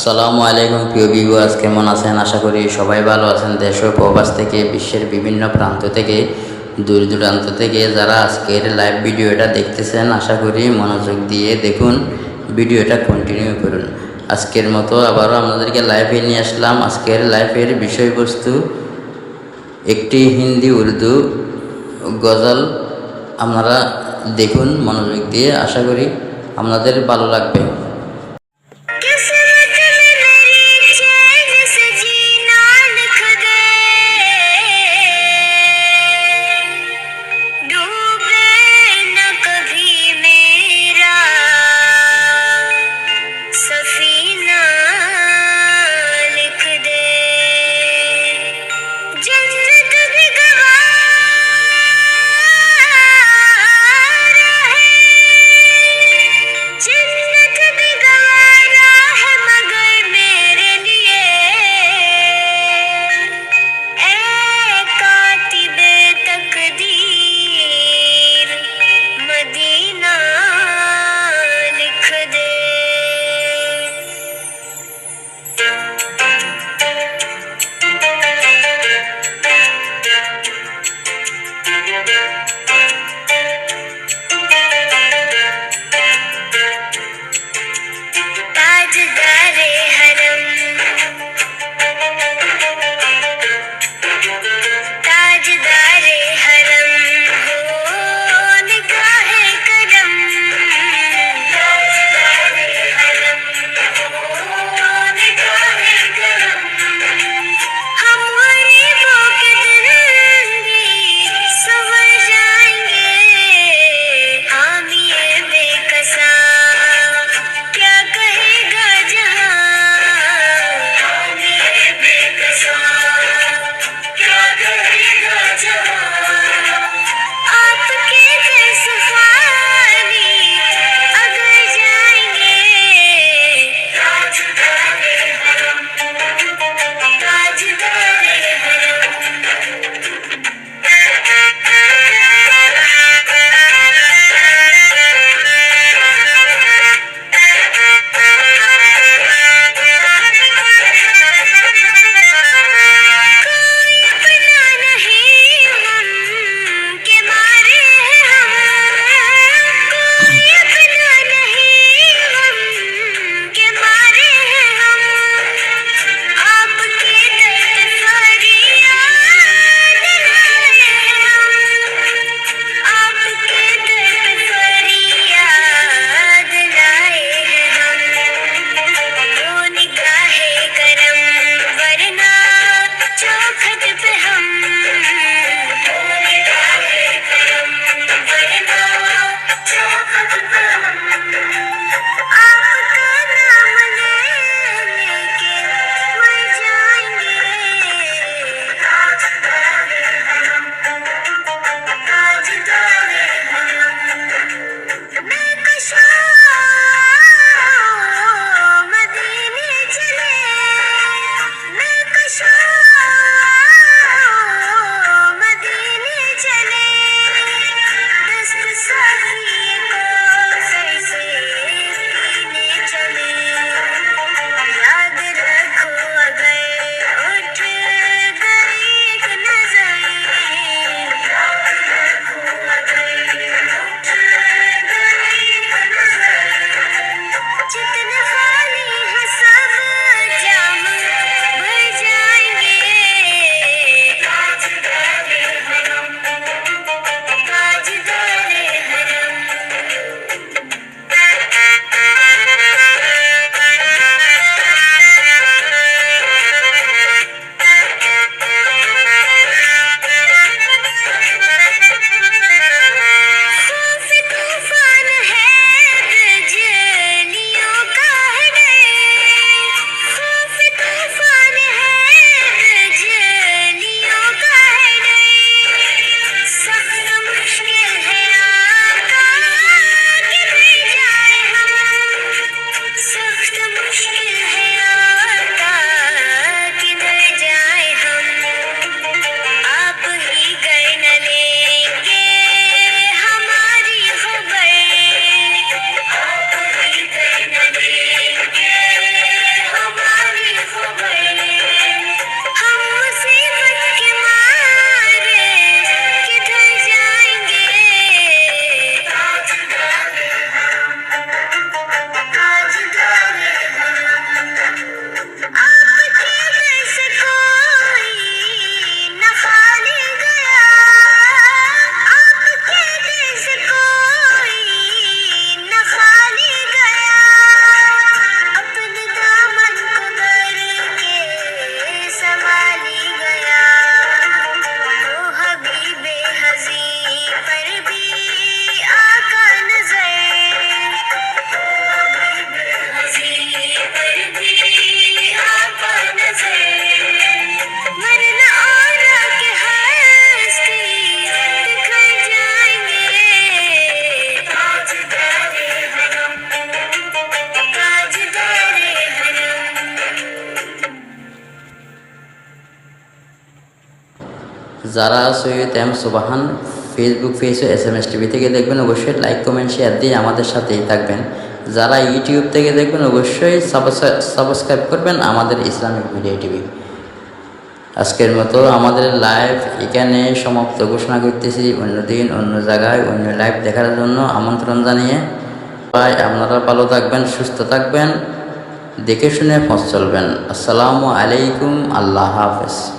আসসালামু আলাইকুম প্রিয় ভিউয়ার্স, কেমন আছেন? আশা করি সবাই ভালো আছেন। দেশ ও প্রবাস থেকে, বিশ্বের বিভিন্ন প্রান্ত থেকে, দূর দূরান্ত থেকে যারা আজকের লাইভ ভিডিওটা দেখতেছেন, আশা করি মনোযোগ দিয়ে দেখুন, ভিডিওটা কন্টিনিউ করুন। আজকের মতো আবারও আপনাদেরকে লাইভে নিয়ে আসলাম। আজকের লাইভের বিষয়বস্তু একটি হিন্দি উর্দু গজল। আপনারা দেখুন মনোযোগ দিয়ে, আশা করি আপনাদের ভালো লাগবে। যারা সৈয়দ এম সুবাহান ফেসবুক পেজ ও SMS টিভি থেকে দেখবেন অবশ্যই লাইক কমেন্ট শেয়ার দিয়ে আমাদের সাথেই থাকবেন। যারা ইউটিউব থেকে দেখবেন অবশ্যই সাবস্ক্রাইব করবেন আমাদের ইসলামিক মিডিয়া টিভি। আজকের মতো আমাদের লাইভ এখানে সমাপ্ত ঘোষণা করতেছি। অন্য দিন অন্য জায়গায় অন্য লাইভ দেখার জন্য আমন্ত্রণ জানিয়ে আপনারা ভালো থাকবেন, সুস্থ থাকবেন, দেখে শুনে পথ চলবেন। আসসালামু আলাইকুম, আল্লাহ হাফেজ।